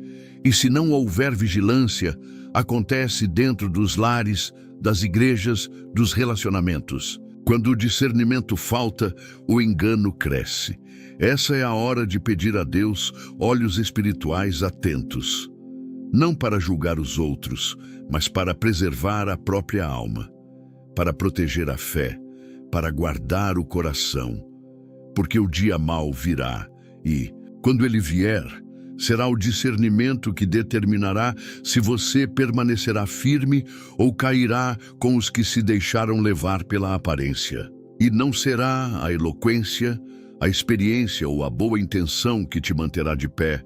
E se não houver vigilância, acontece dentro dos lares, das igrejas, dos relacionamentos. Quando o discernimento falta, o engano cresce. Essa é a hora de pedir a Deus olhos espirituais atentos. Não para julgar os outros, mas para preservar a própria alma, para proteger a fé, para guardar o coração. Porque o dia mau virá e, quando ele vier, será o discernimento que determinará se você permanecerá firme ou cairá com os que se deixaram levar pela aparência. E não será a eloquência, a experiência ou a boa intenção que te manterá de pé.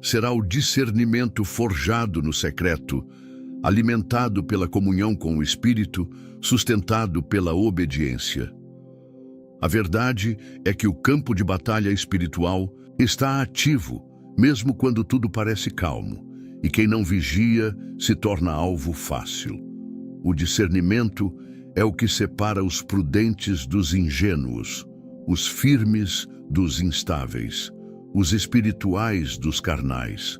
Será o discernimento forjado no secreto, alimentado pela comunhão com o Espírito, sustentado pela obediência. A verdade é que o campo de batalha espiritual está ativo, mesmo quando tudo parece calmo, e quem não vigia se torna alvo fácil. O discernimento é o que separa os prudentes dos ingênuos, os firmes dos instáveis, os espirituais dos carnais.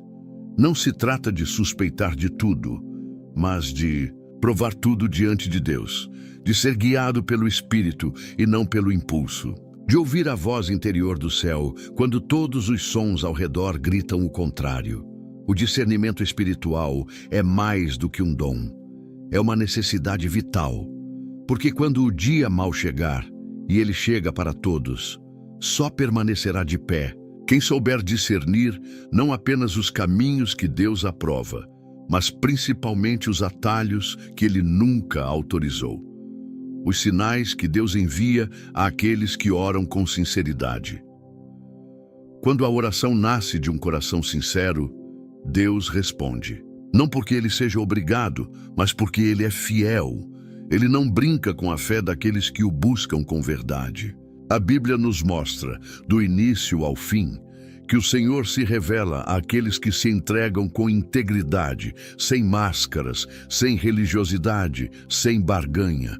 Não se trata de suspeitar de tudo, mas de provar tudo diante de Deus, de ser guiado pelo Espírito e não pelo impulso, de ouvir a voz interior do céu quando todos os sons ao redor gritam o contrário. O discernimento espiritual é mais do que um dom, é uma necessidade vital, porque quando o dia mal chegar, e ele chega para todos, só permanecerá de pé quem souber discernir não apenas os caminhos que Deus aprova, mas principalmente os atalhos que Ele nunca autorizou. Os sinais que Deus envia àqueles que oram com sinceridade. Quando a oração nasce de um coração sincero, Deus responde. Não porque Ele seja obrigado, mas porque Ele é fiel. Ele não brinca com a fé daqueles que o buscam com verdade. A Bíblia nos mostra, do início ao fim, que o Senhor se revela àqueles que se entregam com integridade, sem máscaras, sem religiosidade, sem barganha.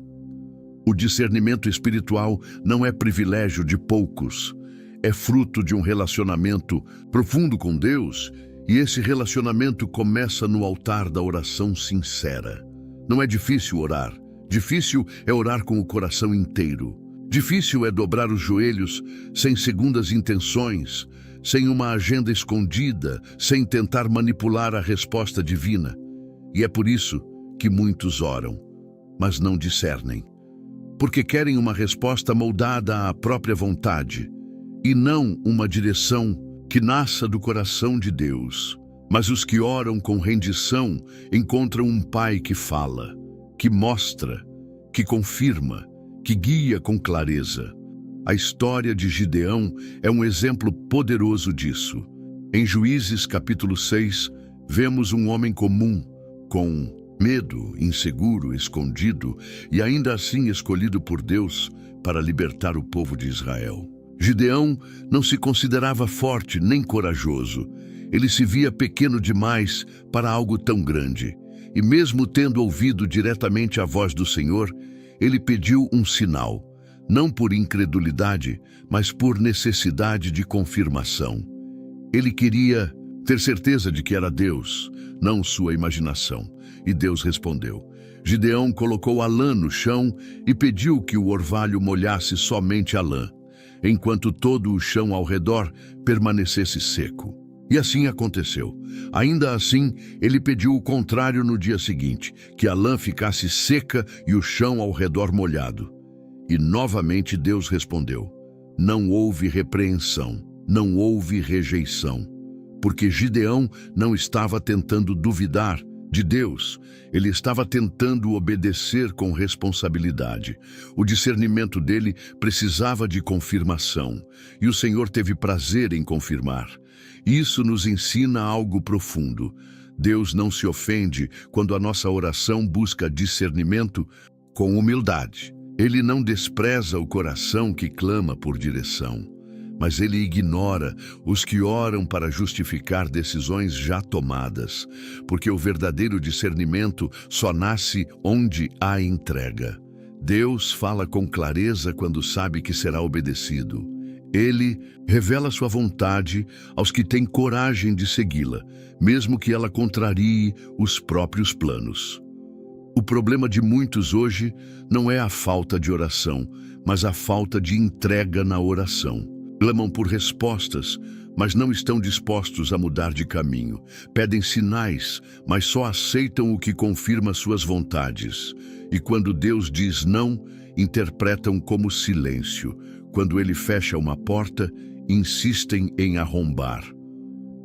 O discernimento espiritual não é privilégio de poucos, é fruto de um relacionamento profundo com Deus, e esse relacionamento começa no altar da oração sincera. Não é difícil orar, difícil é orar com o coração inteiro. Difícil é dobrar os joelhos sem segundas intenções, sem uma agenda escondida, sem tentar manipular a resposta divina. E é por isso que muitos oram, mas não discernem. Porque querem uma resposta moldada à própria vontade, e não uma direção que nasça do coração de Deus. Mas os que oram com rendição encontram um Pai que fala, que mostra, que confirma, que guia com clareza. A história de Gideão é um exemplo poderoso disso. Em Juízes capítulo 6, vemos um homem comum, com medo, inseguro, escondido e ainda assim escolhido por Deus para libertar o povo de Israel. Gideão não se considerava forte nem corajoso. Ele se via pequeno demais para algo tão grande. E mesmo tendo ouvido diretamente a voz do Senhor, ele pediu um sinal, não por incredulidade, mas por necessidade de confirmação. Ele queria ter certeza de que era Deus, não sua imaginação. E Deus respondeu. Gideão colocou a lã no chão e pediu que o orvalho molhasse somente a lã, enquanto todo o chão ao redor permanecesse seco. E assim aconteceu. Ainda assim, ele pediu o contrário no dia seguinte, que a lã ficasse seca e o chão ao redor molhado. E novamente Deus respondeu. Não houve repreensão, não houve rejeição, porque Gideão não estava tentando duvidar de Deus, ele estava tentando obedecer com responsabilidade. O discernimento dele precisava de confirmação, e o Senhor teve prazer em confirmar. Isso nos ensina algo profundo. Deus não se ofende quando a nossa oração busca discernimento com humildade. Ele não despreza o coração que clama por direção, mas ele ignora os que oram para justificar decisões já tomadas, porque o verdadeiro discernimento só nasce onde há entrega. Deus fala com clareza quando sabe que será obedecido. Ele revela sua vontade aos que têm coragem de segui-la, mesmo que ela contrarie os próprios planos. O problema de muitos hoje não é a falta de oração, mas a falta de entrega na oração. Clamam por respostas, mas não estão dispostos a mudar de caminho. Pedem sinais, mas só aceitam o que confirma suas vontades. E quando Deus diz não, interpretam como silêncio. Quando Ele fecha uma porta, insistem em arrombar.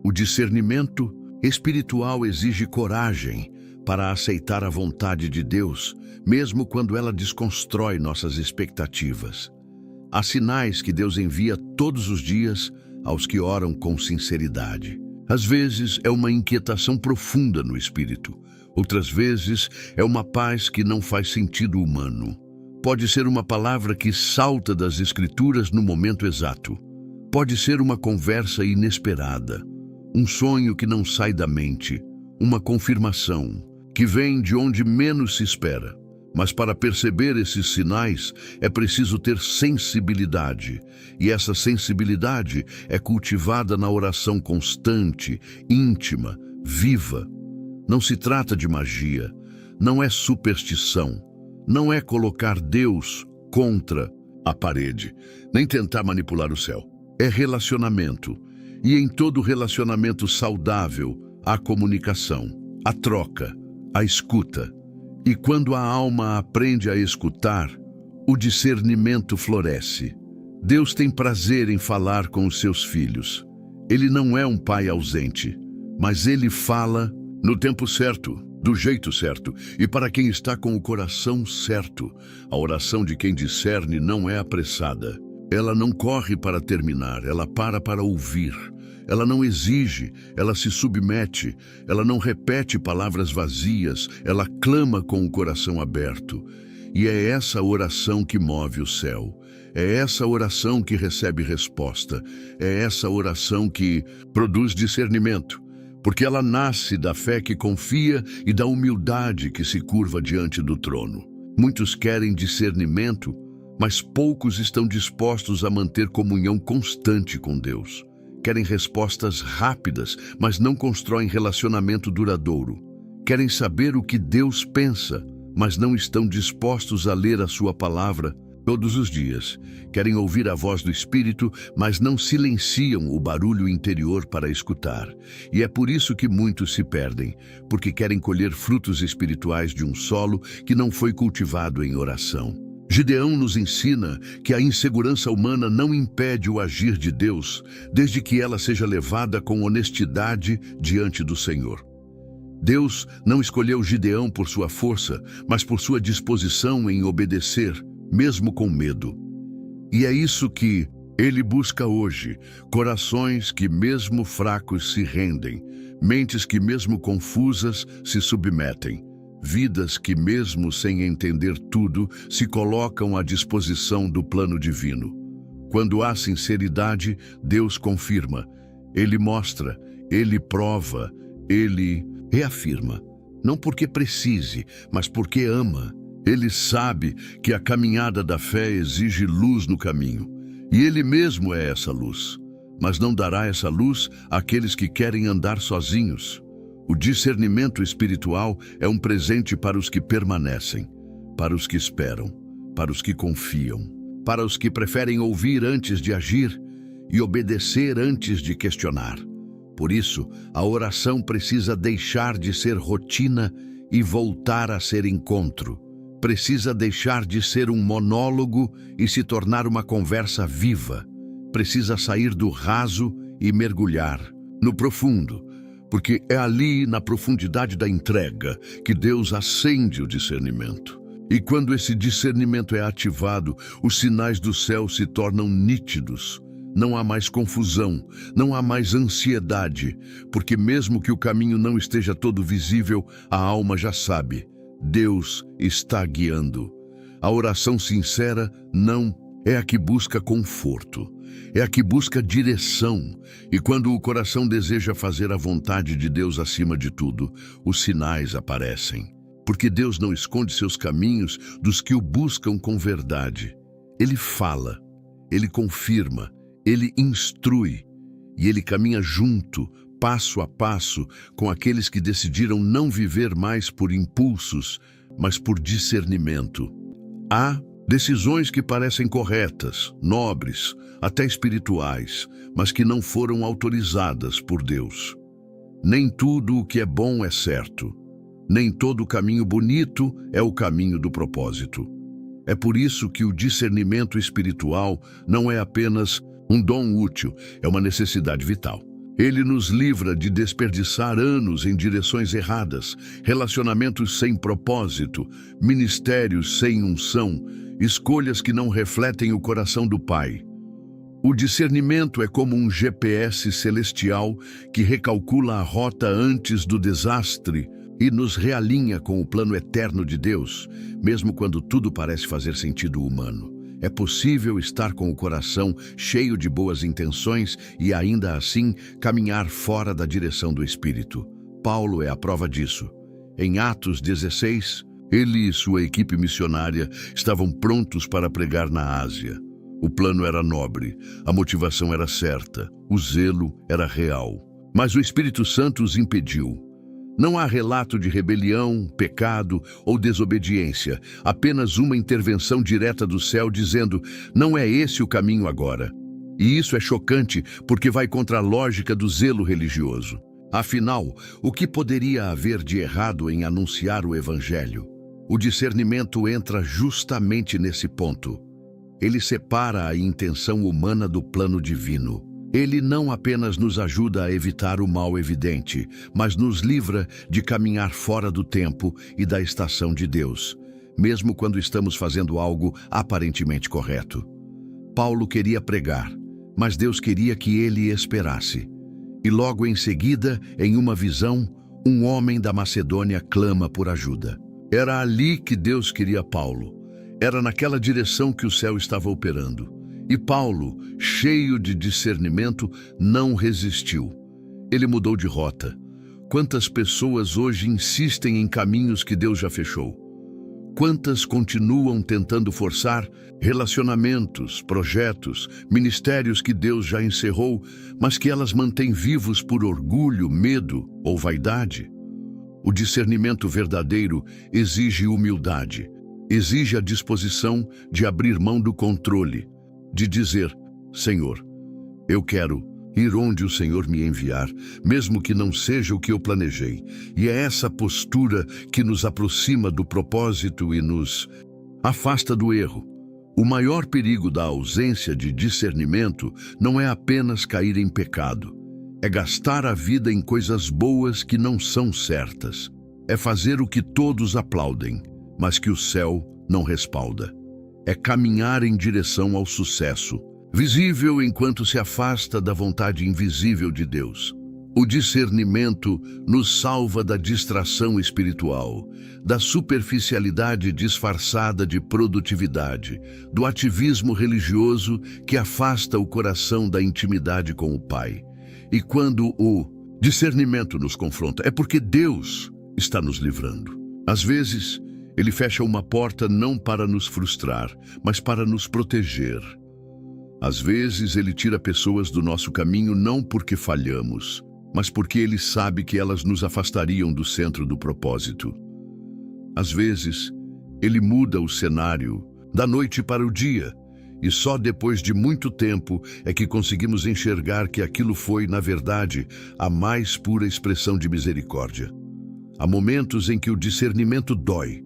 O discernimento espiritual exige coragem para aceitar a vontade de Deus, mesmo quando ela desconstrói nossas expectativas. Há sinais que Deus envia todos os dias aos que oram com sinceridade. Às vezes é uma inquietação profunda no espírito, Outras vezes, é uma paz que não faz sentido humano. Pode ser uma palavra que salta das Escrituras no momento exato. Pode ser uma conversa inesperada, um sonho que não sai da mente, uma confirmação que vem de onde menos se espera. Mas para perceber esses sinais, é preciso ter sensibilidade. E essa sensibilidade é cultivada na oração constante, íntima, viva. Não se trata de magia, não é superstição, não é colocar Deus contra a parede, nem tentar manipular o céu. É relacionamento. E em todo relacionamento saudável, há comunicação, a troca, a escuta. E quando a alma aprende a escutar, o discernimento floresce. Deus tem prazer em falar com os seus filhos. Ele não é um pai ausente, mas ele fala no tempo certo, do jeito certo e para quem está com o coração certo. A oração de quem discerne não é apressada. Ela não corre para terminar, ela para ouvir. Ela não exige, ela se submete, ela não repete palavras vazias, ela clama com o coração aberto. E é essa oração que move o céu. É essa oração que recebe resposta. É essa oração que produz discernimento. Porque ela nasce da fé que confia e da humildade que se curva diante do trono. Muitos querem discernimento, mas poucos estão dispostos a manter comunhão constante com Deus. Querem respostas rápidas, mas não constroem relacionamento duradouro. Querem saber o que Deus pensa, mas não estão dispostos a ler a sua palavra todos os dias. Querem ouvir a voz do Espírito, mas não silenciam o barulho interior para escutar. E é por isso que muitos se perdem, porque querem colher frutos espirituais de um solo que não foi cultivado em oração. Gideão nos ensina que a insegurança humana não impede o agir de Deus, desde que ela seja levada com honestidade diante do Senhor. Deus não escolheu Gideão por sua força, mas por sua disposição em obedecer, mesmo com medo. E é isso que Ele busca hoje: corações que mesmo fracos se rendem, mentes que mesmo confusas se submetem. Vidas que, mesmo sem entender tudo, se colocam à disposição do plano divino. Quando há sinceridade, Deus confirma. Ele mostra, Ele prova, Ele reafirma. Não porque precise, mas porque ama. Ele sabe que a caminhada da fé exige luz no caminho. E Ele mesmo é essa luz. Mas não dará essa luz àqueles que querem andar sozinhos. O discernimento espiritual é um presente para os que permanecem, para os que esperam, para os que confiam, para os que preferem ouvir antes de agir e obedecer antes de questionar. Por isso, a oração precisa deixar de ser rotina e voltar a ser encontro. Precisa deixar de ser um monólogo e se tornar uma conversa viva. Precisa sair do raso e mergulhar no profundo. Porque é ali, na profundidade da entrega, que Deus acende o discernimento. E quando esse discernimento é ativado, os sinais do céu se tornam nítidos. Não há mais confusão, não há mais ansiedade, porque mesmo que o caminho não esteja todo visível, a alma já sabe: Deus está guiando. A oração sincera não é a que busca conforto. É a que busca direção, e quando o coração deseja fazer a vontade de Deus acima de tudo, os sinais aparecem. Porque Deus não esconde seus caminhos dos que o buscam com verdade. Ele fala, Ele confirma, Ele instrui, e Ele caminha junto, passo a passo, com aqueles que decidiram não viver mais por impulsos, mas por discernimento. Há decisões que parecem corretas, nobres, até espirituais, mas que não foram autorizadas por Deus. Nem tudo o que é bom é certo. Nem todo o caminho bonito é o caminho do propósito. É por isso que o discernimento espiritual não é apenas um dom útil, é uma necessidade vital. Ele nos livra de desperdiçar anos em direções erradas, relacionamentos sem propósito, ministérios sem unção, escolhas que não refletem o coração do Pai. O discernimento é como um GPS celestial que recalcula a rota antes do desastre e nos realinha com o plano eterno de Deus, mesmo quando tudo parece fazer sentido humano. É possível estar com o coração cheio de boas intenções e ainda assim caminhar fora da direção do Espírito. Paulo é a prova disso. Em Atos 16, ele e sua equipe missionária estavam prontos para pregar na Ásia. O plano era nobre, a motivação era certa, o zelo era real. Mas o Espírito Santo os impediu. Não há relato de rebelião, pecado ou desobediência, apenas uma intervenção direta do céu dizendo: não é esse o caminho agora. E isso é chocante porque vai contra a lógica do zelo religioso. Afinal, o que poderia haver de errado em anunciar o Evangelho? O discernimento entra justamente nesse ponto. Ele separa a intenção humana do plano divino. Ele não apenas nos ajuda a evitar o mal evidente, mas nos livra de caminhar fora do tempo e da estação de Deus, mesmo quando estamos fazendo algo aparentemente correto. Paulo queria pregar, mas Deus queria que ele esperasse. E logo em seguida, em uma visão, um homem da Macedônia clama por ajuda. Era ali que Deus queria Paulo. Era naquela direção que o céu estava operando. E Paulo, cheio de discernimento, não resistiu. Ele mudou de rota. Quantas pessoas hoje insistem em caminhos que Deus já fechou? Quantas continuam tentando forçar relacionamentos, projetos, ministérios que Deus já encerrou, mas que elas mantêm vivos por orgulho, medo ou vaidade? O discernimento verdadeiro exige humildade. Exige a disposição de abrir mão do controle, de dizer: Senhor, eu quero ir onde o Senhor me enviar, mesmo que não seja o que eu planejei. E é essa postura que nos aproxima do propósito e nos afasta do erro. O maior perigo da ausência de discernimento não é apenas cair em pecado. É gastar a vida em coisas boas que não são certas. É fazer o que todos aplaudem, mas que o céu não respalda. É caminhar em direção ao sucesso, visível enquanto se afasta da vontade invisível de Deus. O discernimento nos salva da distração espiritual, da superficialidade disfarçada de produtividade, do ativismo religioso que afasta o coração da intimidade com o Pai. E quando o discernimento nos confronta, é porque Deus está nos livrando. Às vezes, Ele fecha uma porta não para nos frustrar, mas para nos proteger. Às vezes, Ele tira pessoas do nosso caminho não porque falhamos, mas porque Ele sabe que elas nos afastariam do centro do propósito. Às vezes, Ele muda o cenário da noite para o dia, e só depois de muito tempo é que conseguimos enxergar que aquilo foi, na verdade, a mais pura expressão de misericórdia. Há momentos em que o discernimento dói,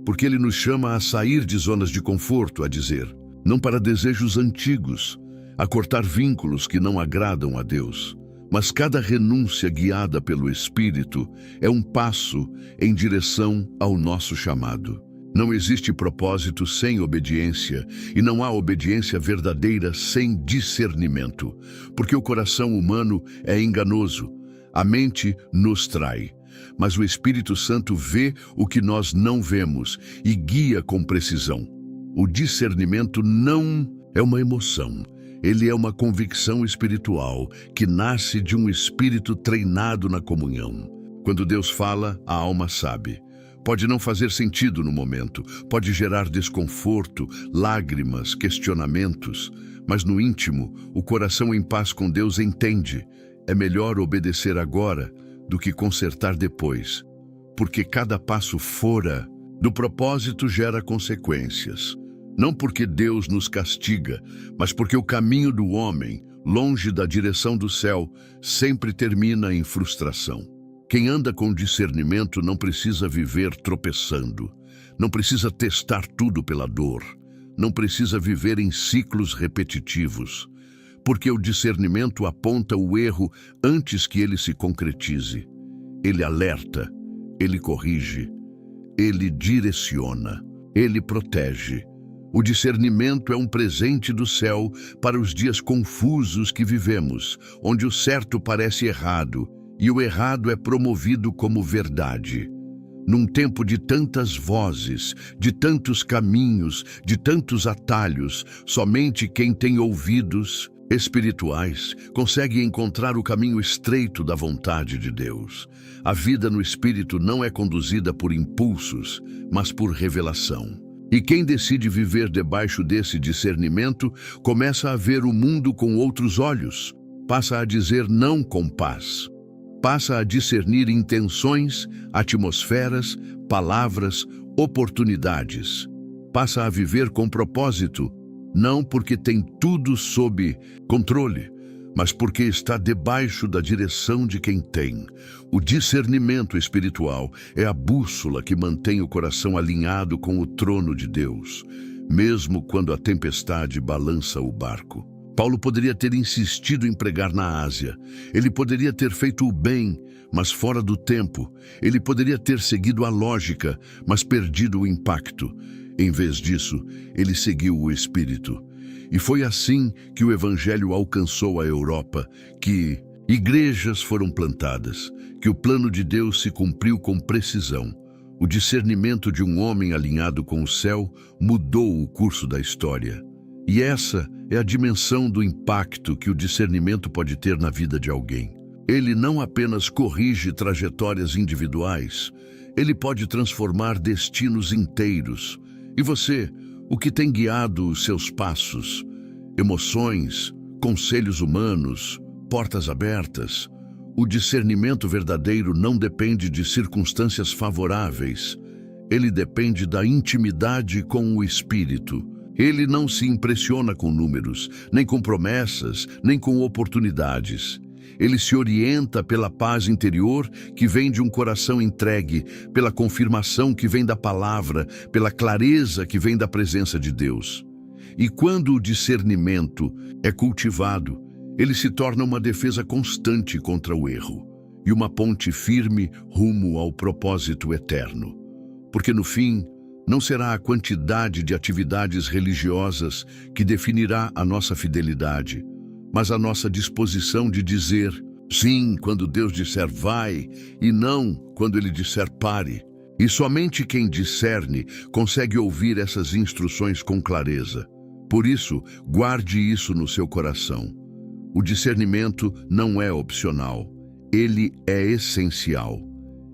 porque ele nos chama a sair de zonas de conforto, a dizer, não para desejos antigos, a cortar vínculos que não agradam a Deus, mas cada renúncia guiada pelo Espírito é um passo em direção ao nosso chamado. Não existe propósito sem obediência, e não há obediência verdadeira sem discernimento, porque o coração humano é enganoso, a mente nos trai. Mas o Espírito Santo vê o que nós não vemos e guia com precisão. O discernimento não é uma emoção, ele é uma convicção espiritual que nasce de um espírito treinado na comunhão. Quando Deus fala, a alma sabe. Pode não fazer sentido no momento, pode gerar desconforto, lágrimas, questionamentos, mas no íntimo, o coração em paz com Deus entende. É melhor obedecer agora do que consertar depois, porque cada passo fora do propósito gera consequências. Não porque Deus nos castiga, mas porque o caminho do homem, longe da direção do céu, sempre termina em frustração. Quem anda com discernimento não precisa viver tropeçando, não precisa testar tudo pela dor, não precisa viver em ciclos repetitivos, porque o discernimento aponta o erro antes que ele se concretize. Ele alerta, ele corrige, ele direciona, ele protege. O discernimento é um presente do céu para os dias confusos que vivemos, onde o certo parece errado e o errado é promovido como verdade. Num tempo de tantas vozes, de tantos caminhos, de tantos atalhos, somente quem tem ouvidos espirituais consegue encontrar o caminho estreito da vontade de Deus. A vida no Espírito não é conduzida por impulsos, mas por revelação. E quem decide viver debaixo desse discernimento começa a ver o mundo com outros olhos, passa a dizer não com paz, passa a discernir intenções, atmosferas, palavras, oportunidades, passa a viver com propósito, não porque tem tudo sob controle, mas porque está debaixo da direção de quem tem. O discernimento espiritual é a bússola que mantém o coração alinhado com o trono de Deus, mesmo quando a tempestade balança o barco. Paulo poderia ter insistido em pregar na Ásia. Ele poderia ter feito o bem, mas fora do tempo. Ele poderia ter seguido a lógica, mas perdido o impacto. Em vez disso, ele seguiu o Espírito. E foi assim que o Evangelho alcançou a Europa, que igrejas foram plantadas, que o plano de Deus se cumpriu com precisão. O discernimento de um homem alinhado com o céu mudou o curso da história. E essa é a dimensão do impacto que o discernimento pode ter na vida de alguém. Ele não apenas corrige trajetórias individuais, ele pode transformar destinos inteiros. E você, o que tem guiado os seus passos? Emoções, conselhos humanos, portas abertas. O discernimento verdadeiro não depende de circunstâncias favoráveis. Ele depende da intimidade com o Espírito. Ele não se impressiona com números, nem com promessas, nem com oportunidades. Ele se orienta pela paz interior que vem de um coração entregue, pela confirmação que vem da palavra, pela clareza que vem da presença de Deus. E quando o discernimento é cultivado, ele se torna uma defesa constante contra o erro e uma ponte firme rumo ao propósito eterno. Porque no fim, não será a quantidade de atividades religiosas que definirá a nossa fidelidade, mas a nossa disposição de dizer sim quando Deus disser vai e não quando Ele disser pare. E somente quem discerne consegue ouvir essas instruções com clareza. Por isso, guarde isso no seu coração. O discernimento não é opcional, ele é essencial.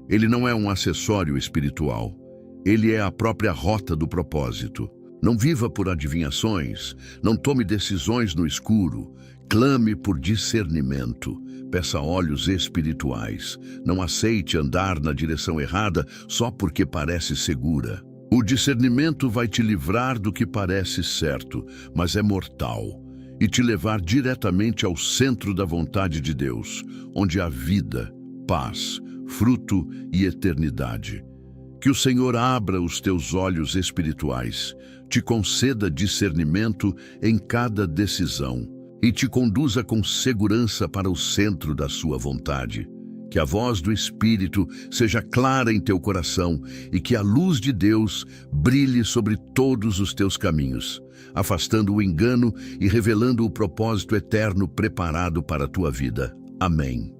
Ele não é um acessório espiritual, ele é a própria rota do propósito. Não viva por adivinhações, não tome decisões no escuro, clame por discernimento, peça olhos espirituais, não aceite andar na direção errada só porque parece segura. O discernimento vai te livrar do que parece certo, mas é mortal, e te levar diretamente ao centro da vontade de Deus, onde há vida, paz, fruto e eternidade. Que o Senhor abra os teus olhos espirituais, te conceda discernimento em cada decisão e te conduza com segurança para o centro da sua vontade. Que a voz do Espírito seja clara em teu coração e que a luz de Deus brilhe sobre todos os teus caminhos, afastando o engano e revelando o propósito eterno preparado para a tua vida. Amém.